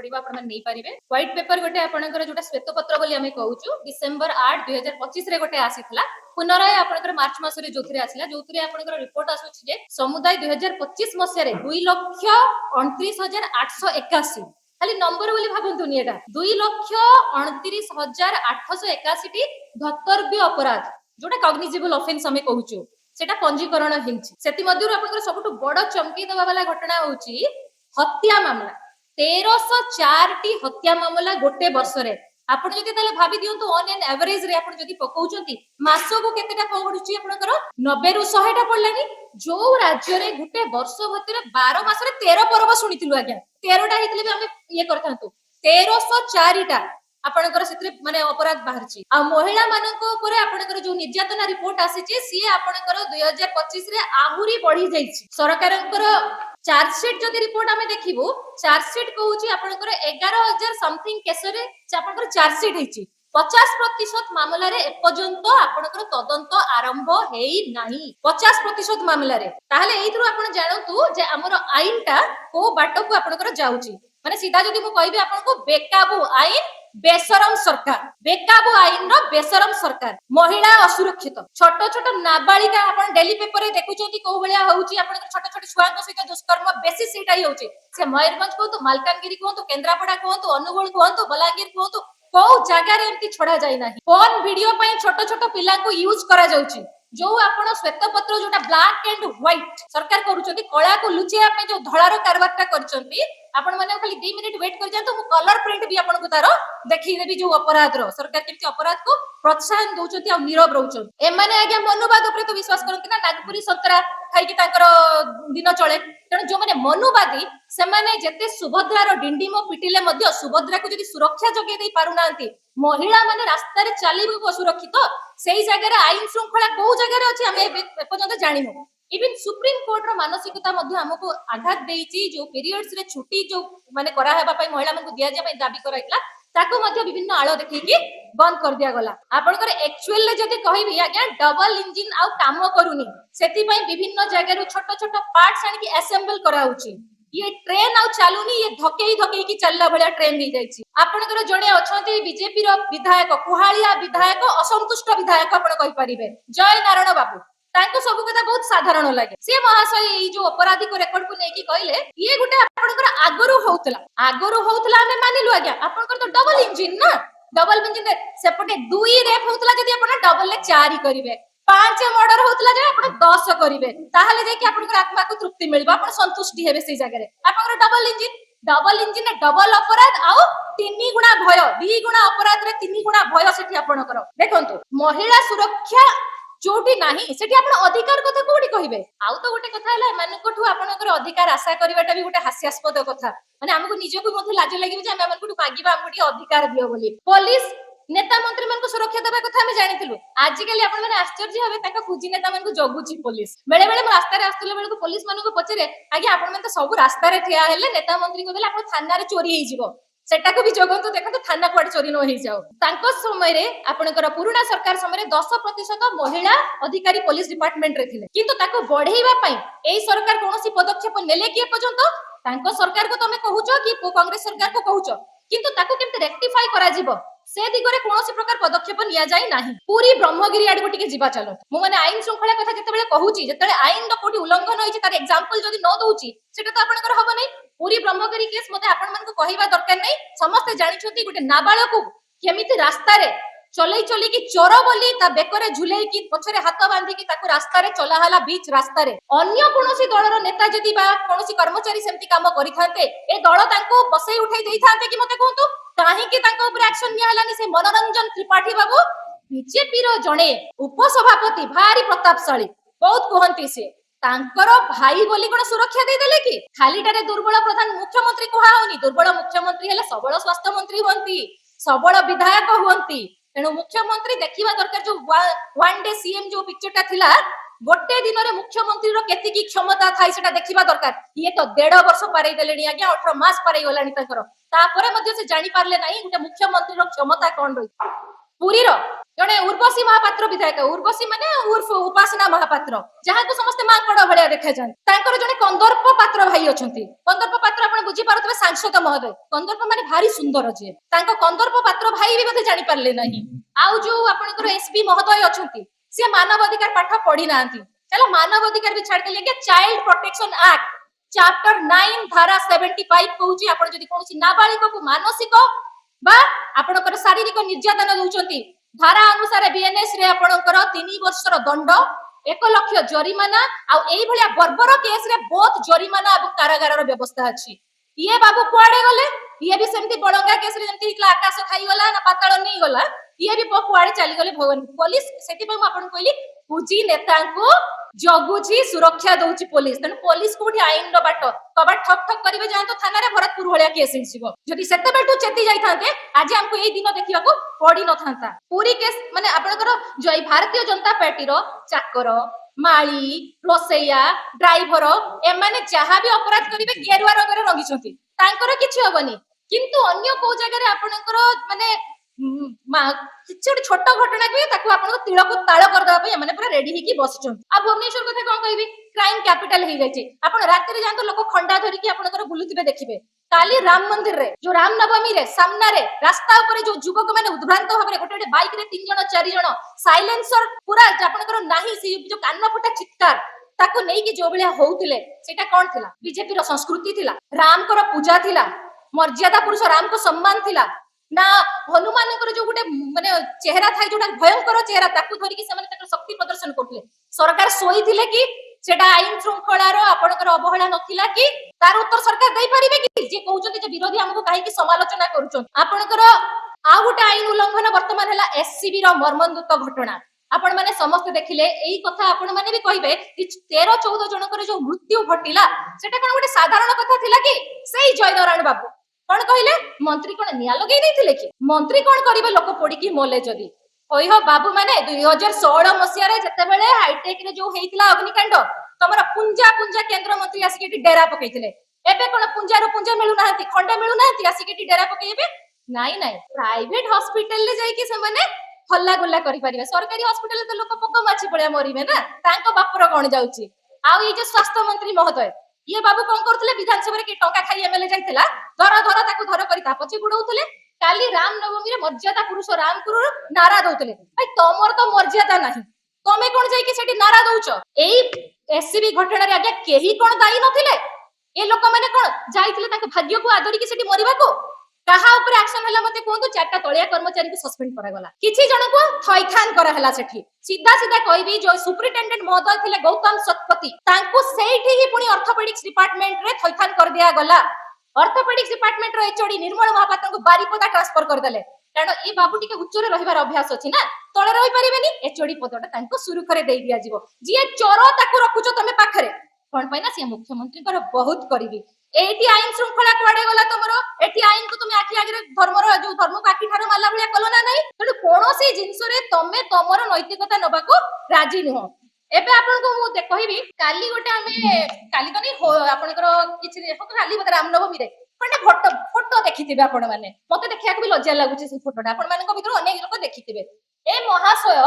पड़िबो आपण माने नै पारिबे व्हाइट पेपर गोटे आपणकर जोटा श्वेतपत्र बोली आमे कहूचु डिसेंबर 8 2025 रे गोटे आसीथला पुनराय आपणकर मार्च मास रे जोथरे आसिला जोथरे आपणकर रिपोर्ट आसुछि जे समुदाय 2025 मसिया रे 2,29,881 खाली नंबर बोली भाबंतुनी एटा 2,29,881 टी धर्तव्य अपराध जोटा कॉग्निजेबल ऑफेंस हमें कहूचु सेटा पंजीकरण हेछि सेति मध्यरु आपनकर सबटु बड़ चमकी दबा वाला घटना होछि हत्या मामला 1304 टी हत्या मामला गोटे वर्ष रे आपण जदि ताले भाबी दियंतु ऑन एन एवरेज रे आपण जदि पकाउचंती मासो को केतेटा पडुछि आपनकर 90 रु 100 टा पडलानी जो राज्य रे गुटे वर्ष भीतर 12 मास रे 13 पर्व सुनितिलु आज्ञा 13 टा हितले भी हम ये करथांतु 1304 टा आपणकर सेत्रे माने अपराध बाहरची आ महिला मानको ऊपर आपणकर जो निर्यातना रिपोर्ट आसीची सी आपणकर 2025 रे आहुरी बढ़ी जाईची सरकारकर चार्जशीट जदि रिपोर्ट हमें देखिबु चार्जशीट कहूची आपणकर 11000 समथिंग केस रे आपणकर चार्जशीट हेची 50% मामला रे एपर्यंत आपणकर तदंत आरंभ हेई नाही 50% मामला रे ताहले एइथरो आपण जानतु जे हमर आईनटा को बाटो को आपणकर जाउची माने सीधा जदि मु कहबी आपनको बेकाबू आईन बेसरम सरकार बेकाबू आईन रो बेसरम सरकार महिला असुरक्षित छोट छोट नाबालिका आपण डेली पेपर रे देखुचोती को भलिया होउची आपण छोट छोट छुआक सहित दुष्कर्म बेसी सेटा ही होउची से मयूरभंज को तो मालकानगिरी को तो केंद्रापड़ा को तो अनुगुल को तो बलांगीर को तो को जगह रे एंती छोड़ा जाई नाही फोन वीडियो पई छोट छोट पिला को यूज करा जाउची जो आपण श्वेत पत्र जोटा ब्लैक एंड व्हाइट सरकार करूचंती कळा को लुचिया पे जो धळार कारबारटा करचंती आपण माने खाली 2 मिनिट वेट कर जातो मु कलर प्रिंट भी आपण को तारो देखि देबी जो अपराध रो सरकार केमती अपराध को प्रोत्साहन दउचंती आ नीरव रहउचंती ए माने आज्ञा मनुवाद ऊपर तो विश्वास करंती ना नागपुरी संतरा खाई कि ताकर दिन चले तण जो माने मनुवादी से माने जते सुभद्रा रो डिंडीमो पिटिले मध्य सुभद्रा को जदी सुरक्षा जगे देई पारु नांती महिला माने रास्ता रे चालिबो सुरक्षित सेही जगह रे आईन श्रृंखला को जगह रे अछि हमें एपर्यंत जानिनो इवन सुप्रीम कोर्ट रो मानसिकता मध्य हमको आघात देइची जो पीरियड्स रे छुट्टी जो माने करा हेबा पई महिला मन को दिया जे पई दाबी कराइतला ताको मध्य विभिन्न आलो देखि कि बंद कर दिया गला आपनकर एक्चुअल ले जदी कहिबी आज्ञा डबल इंजन आ काम करूनी सेति पई विभिन्न जगह रो छोट छोट पार्ट्स आनि कि असेंबल कराउची ये ट्रेन आ चालुनी ये धकेई कि चलला भलिया ट्रेन हो जाईची आपनकर जणे अछंती बीजेपी रो विधायक कुहालिया विधायक असंतुष्ट विधायक आपण कहि परिबे जय नारायण बाबू तांको सब कथा बहुत साधारण लागे से महाशय ई जो अपराधी को रेकॉर्ड को नेकी कहले ये गुटे आपनकर आगरु होउतला हमें मानिलु आज्ञा आपनकर तो डबल इंजन ना डबल इंजन सेपटे 2 रेप होउतला जदी आपण डबल ले 4 करिवे 5 मर्डर होउतला जे आपण 10 करिवे ताहाले जे कि आपनकर आत्मा को तृप्ति मिलबा आपण संतुष्टि हेबे से जगह रे आपनकर डबल इंजन डबल अपराध आउ 3 गुणा भय 2 गुणा अपराध रे 3 गुणा भय सेठी आपनकर देखंतु महिला सुरक्षा जोटी नाही सेठी आपण अधिकार कथा कोडी कहिबे आउ तो गोटे कथा हला मानकठु आपनकर अधिकार आशा करबाटा भी गोटे हास्यास्पद कथा माने हमको निजको मध्ये लाज लागिबे जे हम मानकठु मागिबा हमको अधिकार दियो बोली पुलिस नेता मंत्री मन को सुरक्षा देबा कथा हम जानितिलु आज काली आपण माने आश्चर्य होबे ताका कुजी नेता मन को जगुची पुलिस बेले बेले रास्ता रे आस्तले बेले को पुलिस मन को पचरे आगे आपण मन तो सब रास्ता रे ठिया हेले नेता मंत्री को देले आपण थाना रे चोरी हेई जिवो सेटा को भी जगंतु देखंतु थाना कोड चोरी न होई जाओ तांको समय रे आपनकर पुराना सरकार समय रे 10% महिला अधिकारी पुलिस डिपार्टमेंट रे थिले किंतु ताको बढ़ेइबा पई एई सरकार कोनोसी पदक्षेप नेले कि पर्यंत तांको सरकार को तमे कहूचो कि कांग्रेस सरकार को कहूचो किंतु ताको केमते रेक्टिफाई करा जिवो से दिगरे कोनोसी प्रकार पदक्षेप निया जाई नाही पूरी ब्रह्मगिरी आडि टिके जिबा चलो मु माने आईन श्रृंखला कथा जते बेले कहूची जते आईन द कोटी उल्लंघन होईची तार एग्जांपल जदी न दउची सेटा तो आपनकर हबो नै पूरी ब्रह्मगिरी केस मते आपण मन को कहिबा दरकार नै समस्त जानि छथि गुटे नाबालक केमिति रास्ता रे चली कि चोर बोली ता बेकरे झुलेई कि पछरे हाथ बांधी कि ताको रास्ता रे चला हला बीच रास्ता रे अन्य कोनोसी दलर नेता जदी बा कोनोसी कर्मचारी सेमति काम करिथांते ए दल तांको बसई उठाई देइथांते कि मते कहंतु काहे कि तांको ऊपर एक्शन निया हलानी से मनोरंजन त्रिपाठी बाबू बीजेपी रो जणे उपसभापति भारी प्रतापशाली बहुत कहंती से तांकर भाई बोली कोन सुरक्षा दे देले कि खालीटारे दुर्बल प्रधान मुख्यमंत्री कोहा होनी दुर्बल मुख्यमंत्री हेले सबल स्वास्थ्य मंत्री होंती सबल विधायक होंती तेणु मुख्यमंत्री देखिबा दरकार जो वन डे सीएम जो पिक्चरटा थिला गोटे दिन रे मुख्यमंत्री रो केति की क्षमता थाई सेटा देखिबा दरकार ये तो 1.5 वर्ष पारे देलेनी आज्ञा 18 मास पारे गलानी ताकर तापरे मध्ये से जानि पारले नाही गोटे मुख्यमंत्री रो क्षमता कोन रही पुरी रो जड़े उर्वशी महापात्र विधायक उर्वशी माने उर्फ उपासना महापात्र जहाँ को समस्त माकड़ भाया देखा जाए जड़े कंदर्प पात्र भाई अच्छा कंदर्प पात्र आप बुझीपे सांसद महोदय कंदर्प माने भारी सुंदर जे कंदर्प पात्र भाई भी बोधे जानी पारे ना आउ जो आपंकर एसपी महोदय अच्छा सी मानव अधिकार पाठ पढ़ी ना चलो मानव अधिकार भी छाड़ देंगे चाइल्ड प्रोटेक्शन एक्ट चैप्टर 9 धारा 75 कहूची आपण जदि कोनोसी नाबालिग को मानसिक बा आपणकर शारीरिक निर्यातन दउचंती धारा अनुसार बीएनएस रे आपणकर 3 वर्षर दंड 1 लाख जरिमाना आ एई भलिया बर्बर केस रे बहुत जरिमाना और कारागार रो व्यवस्था अछि ये बाबू कुआडे गले ये भी सेमती बड़ंगा केस रे जेमती आकाश खाई गला ना पाताल नहीं गला ये भी कुआडे चली गले भगवान पुलिस सेति पे आपन कहली पूजी नेता को जगुची सुरक्षा दउची पुलिस तन पुलिस कोठी आईन रो बाट कबा ठक ठक करिवे जान तो थाना रे भरतपुर होलिया केस हिसिबो जदि सेते बेटू चेती जाई थांते आज हमको एई दिन देखिबा को पड़ी न थांता पूरी केस माने आपनकर जय भारतीय जनता पार्टी रो चाकर माली रोसैया ड्राइवर ए माने जहां भी अपराध करिवे गेरुआ रंग रे रंगी छथि तांकर किछि होबनी किंतु अन्य को जगह रे आपनकर माने किसी छोट घटना भी तिल को ताल करदे मैंने पूरा रेडी होगी बस आ भुवनेश्वर कथा कौन कह क्राइम कैपिटल हो जाए रात जातु लोक खंडा धरिकी आपंकर बुलुवे देखिए काली राम मंदिर रे जो राम नवमी रे सामना रे रास्ता ऊपर जो युवक मैंने उद्भ्रांत भाव गोटे बाइक रे 3 जण 4 जण साइलेंसर पूरा आपंकर नाही से जो कान फटा चित्कार ताको नहीं कि जो बेला होउतिले सेटा कोन थिला बीजेपी रो संस्कृति थिला राम को पूजा थिला मर्यादा पुरुष राम को सम्मान थिला ना हनुमान जो गोटे माने चेहरा था जोटा भयंकर चेहरा ताकू धरिकी से माने शक्ति प्रदर्शन करथिले सरकार सोई थिले कि सेटा आईन श्रृंखलार आपनकर अवहेला नथिला कि तार उत्तर सरकार दे परिबे कि जे कहउछथि जे विरोधी हमको काहे कि समालोचना करूछन आपनकर आ गोटे आईन उल्लंघन वर्तमान हला एससीबी रो मर्मन्तुत घटना आपण माने समस्त देखिले एई कथा आपण माने भी कहिबे कि 13 14 जनकर जो मृत्यु घटिला सेटा कोन गोटे साधारण कथा थिला कि सेई जयनारायण बाबू कौन कहले मंत्री कौन निया लगे देथिले कि मंत्री कौन करिवे लोक पोड़ी मोले जदी ओहो बाबू माने 2016 मसिया रे जते बेले हाईटेक रे जो हेइतिला अग्निकांड तमरा पुंजा पुंजा केंद्र मंत्री आसिके डेरा पकैतिले एबे कोन पुंजा रो पुंजा मिलु नाहंती खंडे मिलु नाहंती आसिके डेरा पकैबे नाइ नाइ प्राइवेट हॉस्पिटल ले जाई कि से माने हल्ला गुल्ला करि परिबे सरकारी हॉस्पिटल तो लोक पक माछी पड़िया मरिबे ना तांको बापर कोन जाउची आ ई जे स्वास्थ्य मंत्री महोदय ये बाबू कौन करथिले विधानसभा रे कि टंका खाई एमएलए जाइतिला धर धर ताको धर करी ता पछी गुडौथिले काली राम नवमी रे मर्यादा पुरुष राम गुरु नारा दउथिले भाई तमर तो मर्यादा नाही तमे कोन जाई कि सेठी नारा दउचो एई एससीबी घटना रे आगे केही कोन दाई नथिले ए लोक माने कोन जाइतिले ताको भाग्य को आदरी कि सेठी मरिबा को कहा ऊपर एक्शन हला मते कोंतु चारटा तळिया कर्मचारी को सस्पेंड करा गला किछि जण को थैथान करा हला सेठी सीधा सीधा कहबी जो सुपरिटेंडेंट महोदय थिले गौतम सतपति तांको सेठी ही पुनी ऑर्थोपेडिक्स डिपार्टमेंट रे थैथान कर दिया गला ऑर्थोपेडिक्स डिपार्टमेंट रो एचओडी निर्मल महापात्र को बारीपदा ट्रांसफर कर देले कारण ए बाबू टिके उच्चरे रहिबार अभ्यास अछि ना तळे रहि परिबेनी एचओडी पदटा तांको सुरुखरे देई दिया जिवो जिए चोर ताको रखुचो तमे पाखरे कोन पय ना से मुख्यमंत्री कर बहुत करिवि एटी आईन श्रृंखला कुआडे गला तमरो एटी आईन को तुम आखि आगे धर्मर जो धर्म को आखि ठारो माला भलिया कलो ना नाही तेनु कोनोसी जिंस रे तमे तमरो नैतिकता नबा को राजी नहो एबे आपन को मु कहबी काली गोटे हमें काली तो नहीं आपनकर किछि देखो काली बता रामनवमी रे कोने फोटो देखिथिबे आपण माने मते देखिया को भी लज्जा लागुची से फोटोटा आपण माने को भीतर अनेक लोक देखिथिबे ए महाशय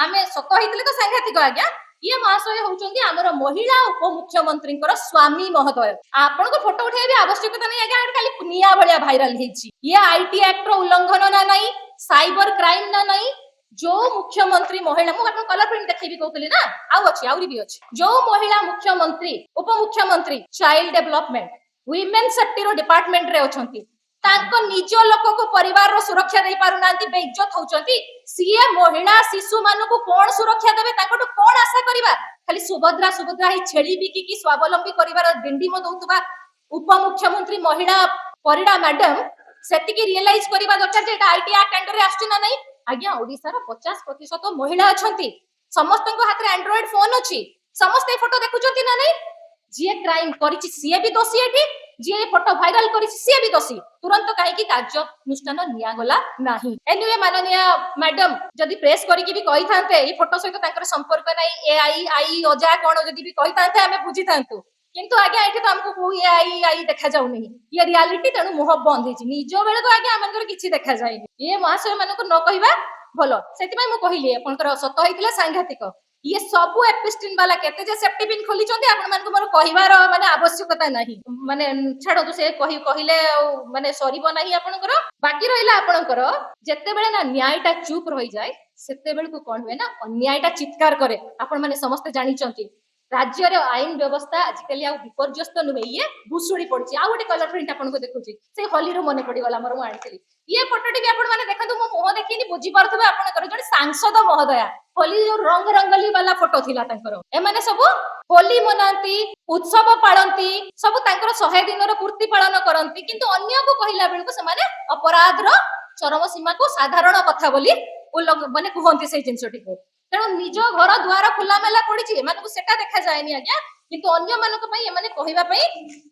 आमे सत हितले तो सांघातिक आज्ञा ये महाशय होउचंदी हमर महिला उपमुख्यमंत्री स्वामी महोदय आपन को फोटो उठाइबे आवश्यकता नहीं आज्ञा खाली निया भलिया वायरल हेछि ये आईटी एक्ट रो उल्लंघन ना नहीं साइबर क्राइम ना नहीं जो मुख्यमंत्री महिला मु आपन कलर प्रिंट देखैबी कहतली ना आउ अछि आउरी भी अछि जो महिला मुख्यमंत्री उपमुख्यमंत्री चाइल्ड डेवलपमेंट वुमेन सेफ्टी रो डिपार्टमेंट रे अछंती तांको निज लोक को परिवार रो सुरक्षा दे पारु नांती बेइज्जत होउचंती सीए महिला शिशु मानु को कोन सुरक्षा देबे तांको कोन आशा करिबा खाली सुभद्रा ही छेली बिकी की स्वावलंबी करिवार डिंडी म दउतबा उपमुख्यमंत्री महिला परिडा मैडम सेति की रियलाइज करिबा दरकार जे आईटी एक्ट अंडर रे आछी ना नहीं आज्ञा ओडिसा रो 50% महिला अछंती समस्त को हाथ रे एंड्रॉइड फोन अछि समस्त ए फोटो देखुचंती ना नहीं जे क्राइम करिछि सीए भी दोषी एठी जे फोटो वायरल करिछि सीए भी दोषी तुरंत काहे कि कार्य अनुष्ठान निया गला नाही एनीवे माननीय मैडम जदी प्रेस करी कि भी कहि थांते ए फोटो सहित तांकर संपर्क नै एआई आई ओजा कोन जदी भी कहि थांते हमें बुझी थांतु किंतु आगे एठी तो हमको को एआई आई देखा जाउ नहीं ये रियलिटी तनु मुह बंद हिछि निजो बेले को आगे हमनकर किछि देखा जाय ये महाशय मानको न कहिबा ଭଲ ସେଥିପାଇଁ ମୁଁ କହିଲି ଆପଣଙ୍କର ସତ ହେଇଥିଲା ସାଂଘାତିକ ये सबु एपिस्टिन वाला केते जे सेफ्टी पिन खोली चंदी आपण मान को मोर कहिवार माने आवश्यकता नाही माने छाडो से कहिले माने सरीबो नाही आपनकर बाकी रहिला आपनकर जेते बेले ना न्यायटा चुप रहि जाय सेते बेल को कोन हुए ना अन्यायटा चित्कार करे आपण माने समस्त जानि चंती राज्य रे आईन व्यवस्था आजकल आ विपर्यस्त नुहे ये भुसुड़ी पड़ची आ गोटे कलर प्रिंट आपन को देखुची से होली रो मने पड़ी गला मोर मु आनितली ये फोटोटी भी आपण माने देखंतु मो मुह देखिनी बुझी पारथबे आपण कर जण सांसद महोदया होली जो रंग रंगली वाला फोटो थिला तांकर ए माने सब होली मनांती उत्सव पाळंती सब तांकर 100 दिन रो पूर्ति पालन करंती किंतु अन्य को कहिला बेल को से माने अपराध रो चरम सीमा को साधारण कथा बोली माने कहंती से जिंसटी को तेणु निज घर द्वार खुला मेला पड़ी एमानकु सेटा देखा जाएनी आज्ञा किंतु अन्य मानक पई एमाने कहिबा पई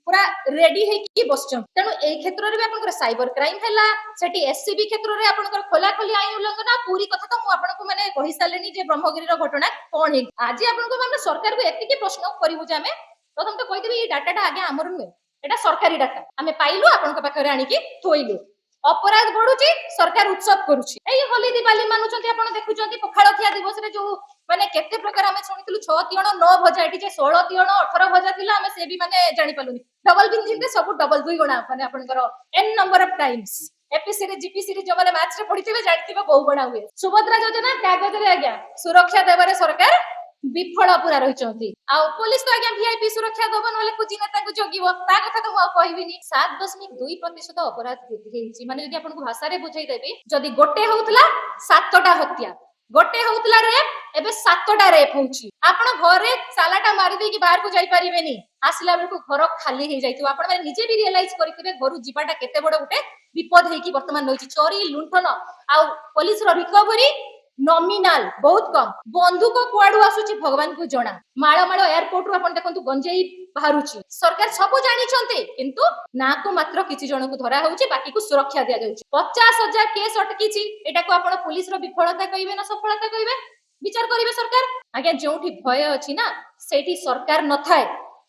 पूरा रेडी हे की बसचन तेणु एई क्षेत्र रे भी आपनकर साइबर क्राइम हैला सेठी एससीबी क्षेत्र रे आपनकर खोला खोली आईन उल्लंघन पूरी कथा तो मु आपनको माने कहि सालेनी जे ब्रह्मगिरी रो घटना कोन हे आज आपनको हम सरकार को एतिकी प्रश्न करिवु जे हमें प्रथम तो कहि देबी ई डाटाटा आगे हमर नुहे एटा सरकारी डाटा हमें पाइलु आपनको पाखरे आनी की थोइलु अपराध बढ़ुची सरकार उत्सव करूची एई होली दिवाली मानुचंती आपण देखुचंती पखाळ खिया दिवस रे जो माने केते प्रकार हमें सुनितलु 6 तियण 9 भजा एटी जे 16 तियण 18 भजा थिला हमें से भी माने जानि पालुनी डबल बिंजिंग दे सब डबल दुई गुणा माने आपनकर N number of times APC रे जीपीसी रे जो माने मैच रे पढिथिबे जानिथिबे बहु गुणा हुए सुभद्रा योजना कागज रे आज्ञा सुरक्षा देबारे सरकार विफल पूरा रही आ पुलिस तो आज्ञा वीआईपी सुरक्षा दब ना कुची नेता को जगिबो ता कथा तो मु कहबिनी 7.2% अपराध वृद्धि हेछि माने जदि आपन को भाषा रे बुझाई देबी जदि गोटे होउतला 7टा हत्या गोटे होउतला रेप एबे 7टा रेप होउछि आपन घरे सालाटा मारी दे कि बाहर को जाई परिबेनी आसला बेल को घर खाली हे जाइतु आपन माने निजे भी रियलाइज करथिबे घर जीवाटा केते बड़ उठे विपद हे कि वर्तमान नइछि चोरी लुंठन आ पुलिस रो रिकवरी नॉमिनल बहुत कम बंधुक कुआडू आसुची भगवान को जना माळ माळ एयरपोर्ट रु आपण देखंतु गंजेई बाहरुची सरकार सब जानि छन्ते किंतु ना को मात्र किछि जण को धरा होउची बाकी को सुरक्षा दिया जाउची 50,000 केस अटकीची एटा को आपण पुलिस रो विफलता कहिबे ना सफलता कहिबे विचार करिवे सरकार आगे जोठी भय अछि ना सेठी सरकार न थाए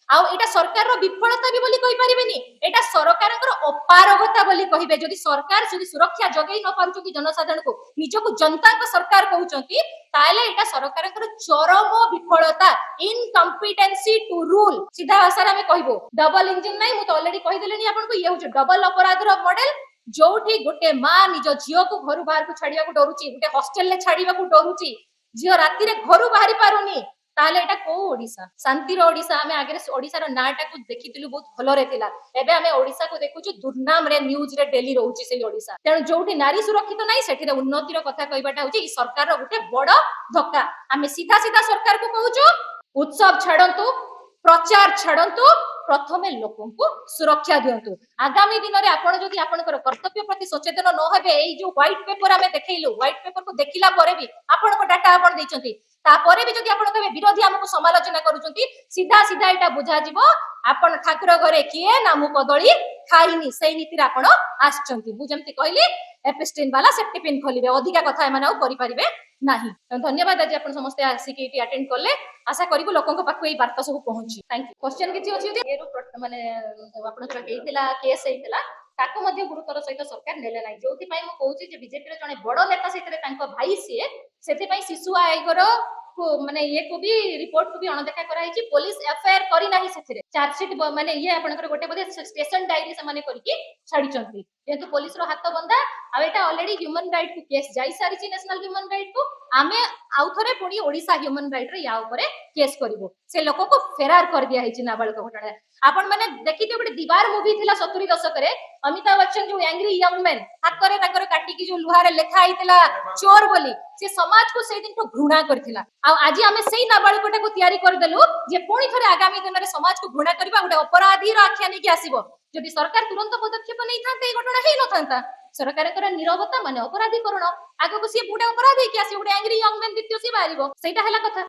आ एटा सरकार रो विफलता भी बोली कहि परिबेनी एटा सरकारकर अपारगता बोली कहिबे जदि सरकार जदि सुरक्षा जगै न पारुचंती जनसाधारण को निजको जनता को सरकार कहउचंती ताले एटा सरकारकर चरम विफलता इनकम्पिटेंसी टू रूल सीधा भाषा रे हमें कहबो डबल इंजन नै मु तो ऑलरेडी कहि देलेनी आपन को ये होछ डबल अपराध रो मॉडल जोठी गोटे मां निज झियो को घर बाहर को छाडिया को डरुची गोटे हॉस्टल ले छाडिया को डरुची झियो राती रे घर बाहरी पारुनी ताले एटा को ओडिसा शांति रो ओडिसा हमें आगे ओडिसा रो नाटा को देखितिलु बहुत भलो रे थिला एबे हमें ओडिसा को देखुछु दुर्नाम रे न्यूज रे डेली रहउची से ओडिसा तेनु जोठी नारी सुरक्षित नै सेठी रे उन्नति रो कथा कहबाटा होची ई सरकार रो गुटे बड़ धक्का हमें सीधा सीधा सरकार को कहउछु उत्सव छाडंतु प्रचार छाडंतु प्रथमे लोकन को सुरक्षा दियंतु आगामी दिन रे आपण जदि आपनकर कर्तव्य प्रति सचेतन न हेबे एई जो व्हाइट पेपर हमें देखैलु व्हाइट पेपर को देखिला परे भी आपण को डाटा आपण दैचंती तापरे भी जदि आपण कहबे विरोधी हमको समालोचना करूचंती सीधा सीधा एटा बुझा जिवो आपण ठाकुर घरे किए नामु कदली खाइनी सेई नीति रे आपण आछंती बु जेमति कहली एपिस्टिन वाला सेफ्टी पिन खोलिबे अधिका कथा एमाने आ करि परिबे नाही धन्यवाद आज आपण समस्त आसी के अटेंड करले आशा करिबो लोकन को पाखु एई वार्ता सब पहुंची थैंक यू क्वेश्चन किछि अछि जे एरो माने आपण कर हेइतिला केस हेइतिला ताको मध्ये गुरुतर सहित सरकार नेले नाही जोथि पई म कहूची जे बीजेपी रे जने बड़ नेता सेतरे तांको भाई सिए सेथि पई शिशु आयोगर को माने ये को भी रिपोर्ट को भी अणदेखा कराई छी पुलिस एफआईआर करी नाही सेथिरे चार्जशीट माने ये आपनकर गोटे बदे स्टेशन डायरी से माने करिकि छाडी चंती जेतु पुलिस रो हाथ बंदा आ एटा ऑलरेडी ह्यूमन राइट को केस जाई सारी छी नेशनल ह्यूमन राइट को आमे आउथरे पुनी ओडिसा ह्यूमन राइट रे या ऊपर केस करबो से लोक को फेरार कर दिया हिची नाबालक घटना आपण माने देखिते गोटे दीवार मूवी थिला 70 दशक रे अमिताभ बच्चन जो एंग्री यंग मैन हाथ रे ताकर काटी की जो लुहारे लेखा आइतिला चोर बोली से समाज को से दिन तो घृणा करथिला आ आज हमें सेही नाबालकटा को तयारी कर देलु जे पुणी थरे आगामी दिन रे समाज को घृणा करबा गोटे अपराधी रो आख्या नै कि आसीबो जदि सरकार तुरंत पदक्षेप नै थाते ए घटना हे न थांता सरकारकर निरवता माने अपराधीकरण आगो को से बुडा अपराधी कि आसी गोटे एंग्री यंग मैन द्वितीय से बारिबो सेटा हला कथा।